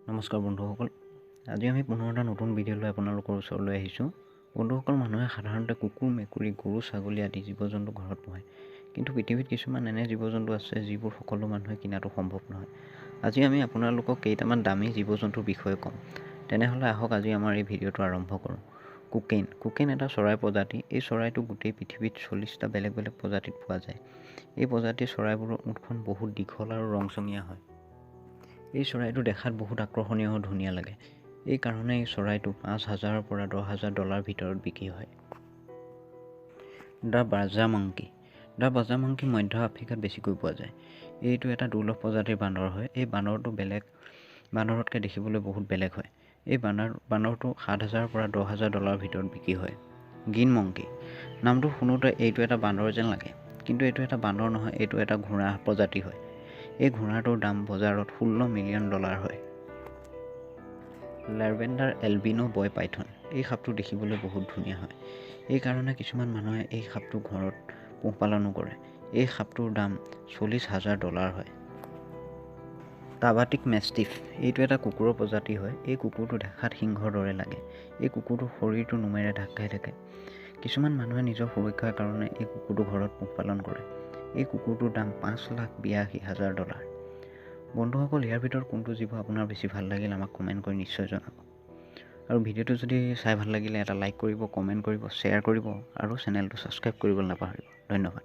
নমস্কাৰ বন্ধুসকল, আজি আমি পুনৰ এটা নতুন ভিডিঅ' লৈ আপোনালোকৰ ওচৰলৈ আহিছোঁ। বন্ধুসকল, মানুহে সাধাৰণতে কুকুৰ, মেকুৰী, গৰু, ছাগলী আদি জীৱ জন্তু ঘৰত পোহে, কিন্তু পৃথিৱীত কিছুমান এনে জীৱ জন্তু আছে যিবোৰ সকলো মানুহে কিনাটো সম্ভৱ নহয়। আজি আমি আপোনালোকক কেইটামান দামী জীৱ জন্তুৰ বিষয়ে ক'ম। তেনেহ'লে আহক আজি আমাৰ এই ভিডিঅ'টো আৰম্ভ কৰোঁ। কুকেন এটা চৰাই প্ৰজাতি। এই চৰাইটো গোটেই পৃথিৱীত 40টা বেলেগ বেলেগ প্ৰজাতিত পোৱা যায়। এই প্ৰজাতিৰ চৰাইবোৰৰ ওঠখন বহুত দীঘল আৰু ৰংচঙীয়া হয়। এই চৰাইটো দেখাত বহুত আকৰ্ষণীয় আৰু ধুনীয়া লাগে। এই কাৰণে এই চৰাইটো $5,000 পৰা $10,000 ভিতৰত বিক্ৰী হয়। দ্য বাজা মাংকি মধ্য আফ্ৰিকাত বেছিকৈ পোৱা যায়। এইটো এটা দুৰ্লভ প্ৰজাতিৰ বান্দৰ হয়। এই বান্দৰটো বেলেগ বান্দৰতকৈ দেখিবলৈ বহুত বেলেগ হয়। এই বান্দৰটো $7,000 পৰা $10,000 ভিতৰত বিক্ৰী হয়। গ্ৰীণ মংকি নামটো শুনোতে এইটো এটা বান্দৰ যেন লাগে, কিন্তু এইটো এটা বান্দৰ নহয়, এইটো এটা ঘোঁৰা প্ৰজাতি হয়। এই ঘোঁৰাটোৰ দাম বজাৰত $16 মিলিয়ন হয়। লেভেণ্ডাৰ এলবিনো বয় পাইথন। এই সাপটো দেখিবলৈ বহুত ধুনীয়া হয়। এই কাৰণে কিছুমান মানুহে এই সাপটো ঘৰত পোহপালনো কৰে। এই সাপটোৰ দাম $40,000 হয়। টাবাটিক মেষ্টিফ এইটো এটা কুকুৰৰ প্ৰজাতি হয়। এই কুকুৰটো দেখাত সিংহৰ দৰে লাগে। এই কুকুৰটোৰ শৰীৰটো নোমেৰে ঢাক খাই থাকে। কিছুমান মানুহে নিজৰ সুৰক্ষাৰ কাৰণে এই কুকুৰটো ঘৰত পোহপালন কৰে। এই কুকুৰটোৰ দাম $5,82,000। বন্ধুসকল, ইয়াৰ ভিতৰত কোনটো জীৱ আপোনাৰ বেছি ভাল লাগিল আমাক কমেণ্ট কৰি নিশ্চয় জনাব। আৰু ভিডিঅ'টো যদি চাই ভাল লাগিলে এটা লাইক কৰিব, কমেণ্ট কৰিব, শ্বেয়াৰ কৰিব আৰু চেনেলটো ছাবস্ক্ৰাইব কৰিবলৈ নাপাহৰিব। ধন্যবাদ।